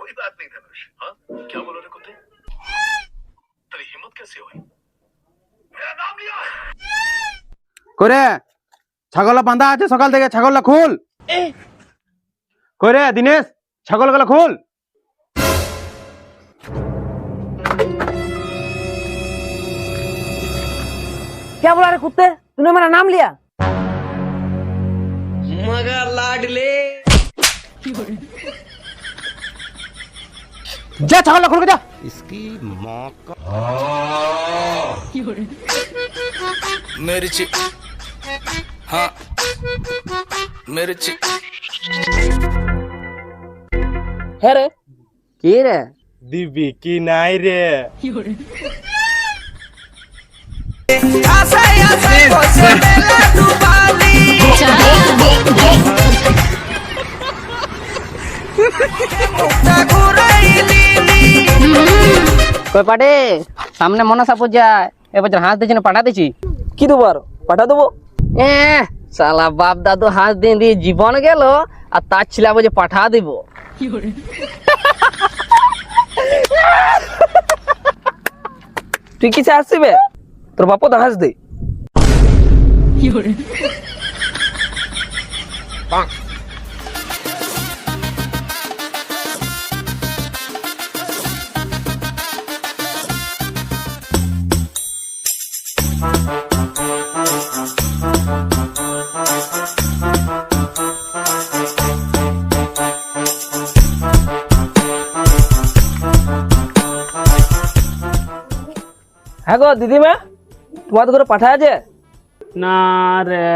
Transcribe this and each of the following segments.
कोई बात नहीं धनुष। हाँ क्या बोलो रे कुत्ते? तेरी हिम्मत कैसे हुई? मेरा नाम लिया। করে ছাগলটা বাঁধা আছে সকাল থেকে, ছাগলটা খুল। করে দিনেশ ছাগলগুলো খুল। क्या बोला रे कुत्ते, तूने मेरा नाम लिया? मगर लाडले যা ছাগলটা খুল যা। मिर्ची हाँ मिर्ची है रे की रे দিবি কি নাই রে? কই পাটে সামনে মনসা পূজা, এবছর হাঁস দিছি না পাঠা দিছি? কি দেবো আর পাঠা দেবো? শালা বাপ দাদু হাঁস দিন দিয়ে জীবন গেল, আর তার ছিলা বলছে পাঠা দিব। তুই কিসে আসছিবে? তোর বাপ তো হাঁস দে। হ্যাঁ গো দিদিমা, তোমাদের ঘরে পাঠা আছে? না রে,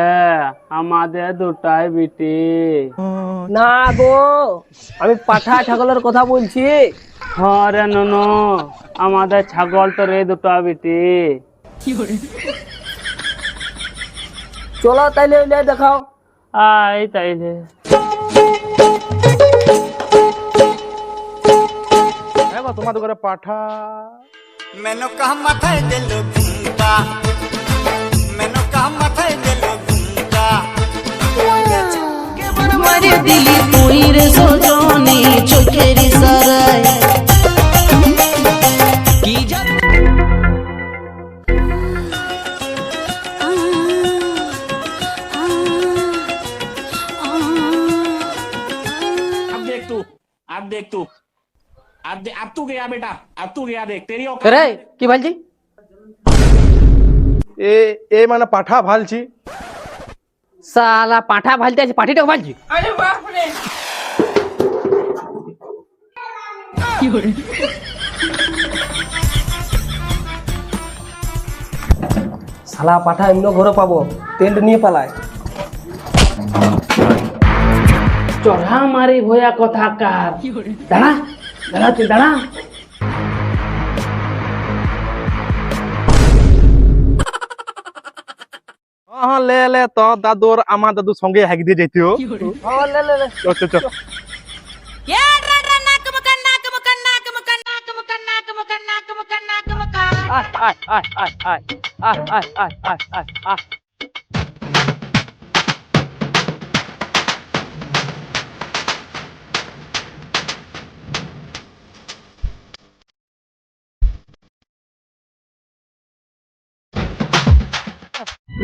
আমাদের দুটাই বিটি। না গো, আমি পাঠা ছাগলের কথা বলছি। হরে ননু, আমাদের ছাগল তো রে দুটা বিটি। চলো তাইলে ওইলে দেখাও। আই তাইলে তোমাদের ঘরে পাঠা। मैंने कहा माथे दिलो घूमता, मैंने कहा माथे दिलो घूमता। মারে দিলি তুই রে সজনী চোখের ইশারায় কি জানি अब तू गया बेटा, अब तू गया, देख तेरी রে কি বলছি? এ এ মানে পাঠা ভালছি। শালা পাঠা ভালতে আছে, পাঠিটা ভালছি। শালা পাঠা এমন ঘরে পাবো, টেন্ট নিয়ে পালায়। চড়া মারি ভয়া কথা কার। দাঁড়া দাঁড়া তুই দাঁড়া। হ্যাঁ লে লে, তো দাদুর আমার দাদু সঙ্গে হাঁক দিয়ে যেতিও। লে লে লে। চল চল চল। আয় আয় আয় আয় আয় আয় আয় আয় আয় আয় আয়।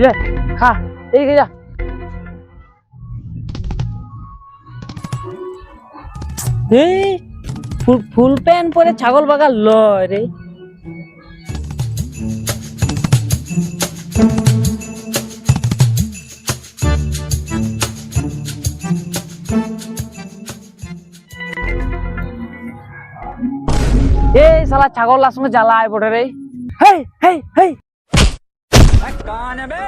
ले खा এই যা। এই ফুল প্যান্ট পরে ছাগল বাগাল লয় রে। এই শালা ছাগল সঙ্গে জ্বালায় পড়ে রে। হেই হেই হেই कौन है बे?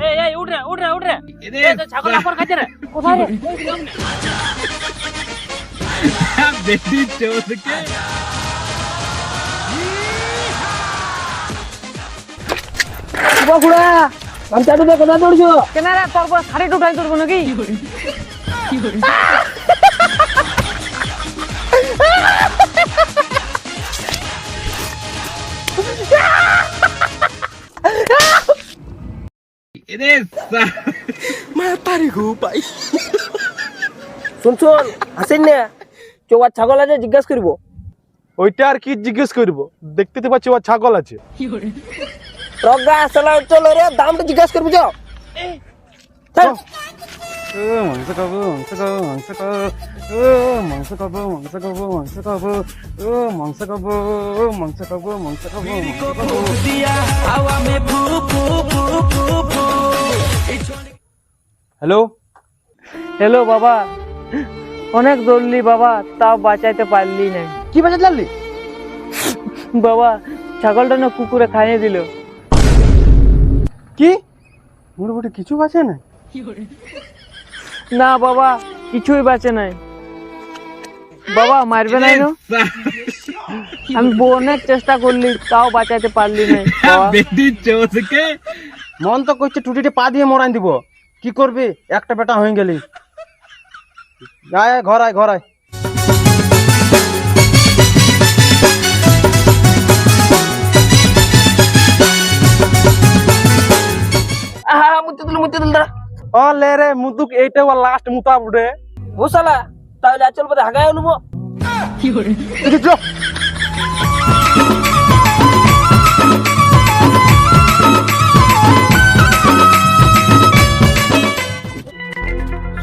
এই এই উঠ রে উঠ রে উঠ রে। এই তো ছাগল আপন খাইছে রে। কোথায় রে? দেখি চোদকে। বাবুড়া আমি চাটু দে কোথায় দৌড়ছো? কেন রে তোর পর শাড়ি উঠাই দৌড়বো নাকি? কি শুন শুন হাসেন না চোয়ার ছাগল আছে জিজ্ঞাসা করবো। ওইটা আর কি জিজ্ঞেস করবো, দেখতে তো পাচ্ছি ওর ছাগল আছে। রগা আসলে চলো রে দামটা জিজ্ঞাসা করবো যাও। মাংস খাবো, মাংস খাবো, মাংস খাবো, মাংস খাবো, মাংস খাবো, মাংস খাবো, মাংস খাবো, মাংস খাবো, মাংস খাবো। হ্যালো হ্যালো বাবা, অনেক দৌড়লি বাবা, তাও বাঁচাইতে পারলি না। কি বাজার লাগলি? বাবা ছাগলটা না কুকুরে খাইয়ে দিল। কি মোটামুটি কিছু বাঁচে না? না বাবা কিছুই বাঁচে নাই। বাবা মারবে নাই না? আমি অনেক চেষ্টা করলি তাও বাঁচাইতে পারলি না বাবা। মন তো করছে টুটিতে পা দিয়ে মরাই দিব, কি করবি, একটা বেটা হয়ে গেলি। আয় আয়, ঘর আয়, ঘর আয়। মুতে দিল দাঁড়া। ও লে রে মুতুক, এইটা ওর লাস্ট মুতা উঠে। ও শালা তাহলে আর চলবে হাগায় নেবো।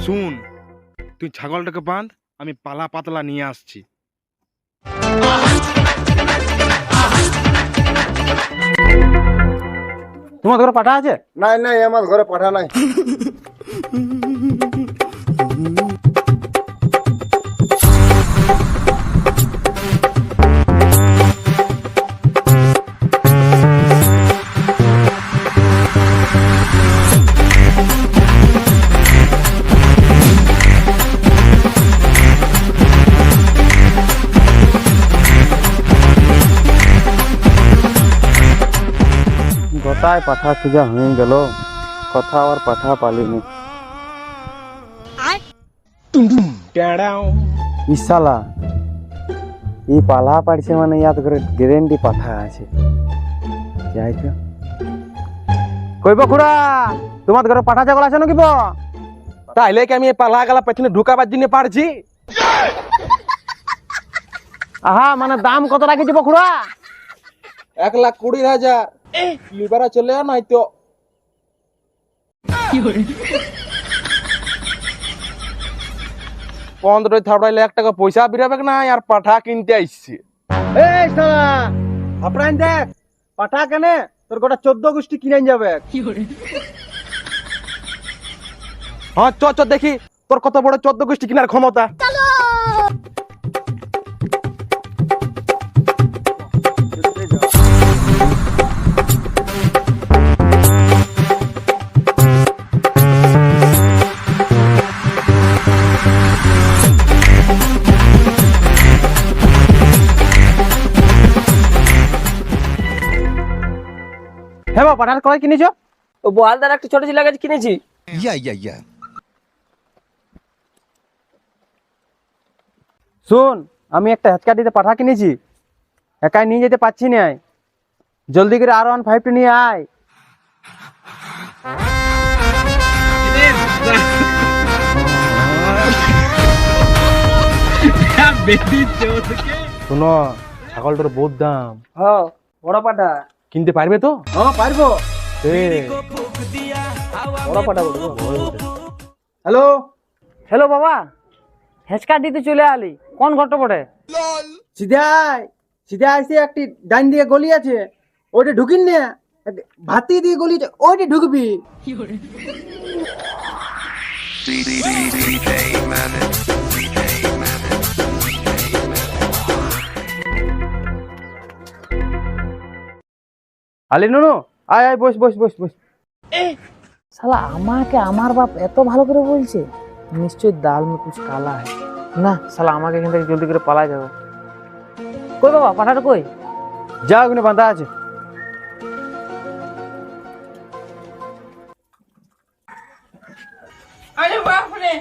শুন, তুই ছাগলটাকে বাঁধ, আমি পালা পাতলা নিয়ে আসছি। তোমার ঘরে পাঠা আছে? নাই নাই, আমার ঘরে পাঠা নাই। গোটায় পাঠা খুঁজা হয়ে গেল, কথা আর পাঠা পালিনি। ইসালা এই পালা পাড়ছে মানে ইয়াদ করে গ্যারেন্টি পাঠা আছে। যাই তো কইব খুড়া, তোমার ঘরে পাঠা ছাগল আছে নাকি? তাইলে কি আমি এই পালা গালা পেছনে ঢুকাবার জন্য পারছি? আহা, মানে দাম কত রাখেছি বখুড়া? 1,20,000। লিবারা চলে আর নাই তো 15 থাবড়াইলে 1 টাকা পয়সা বেরাবে না, আর পাঠা কিনতে আইছে। এই শালা আপনার দেখ পাঠা কেনে তোর গোটা 14 গোষ্ঠী কিনে যাবে। হ্যাঁ চ চ দেখি তোর কত বড় 14 গোষ্ঠী কিনার ক্ষমতা। হ্যাঁ বাবা, পাঠার কয় কিনেছো? ও বোয়ালদার একটা ছোট ছিল গাছ কিনেছি। শুন, আমি একটা হেচকাটিতে পাঠা কিনেছি, একাই নিয়ে যেতে পারছি না, জলদি করে R15 নিয়ে আয়। শোনো, ছাগলটার বহুত দাম। হ্যাঁ বড় পাটা কিনতে পারবে তো? হ্যাঁ পারবো। বড় পাঠা হ্যালো হ্যালো বাবা, হেঁচকা দিতে চলে আলি, কোন ঘরটা পড়ে? সিধাই সিধা আসে একটি ডাইন দিয়ে গলি আছে, ওইটা ঢুকিন না, ভাতি দিয়ে গলি আছে, ওইটা ঢুকবি। আলি নুনু, আয় আয়, বস বস বস বস। শালা আমাকে আমার বাপ এত ভালো করে বলছে, নিশ্চয়ই দাল মে কুছ কালা है। না শালা আমাকে এখান থেকে জলদি করে পালা যাবো। কই বাবা পাঠাটা কই? যা ওখানে বাঁধা আছে। আরে বাপ রে।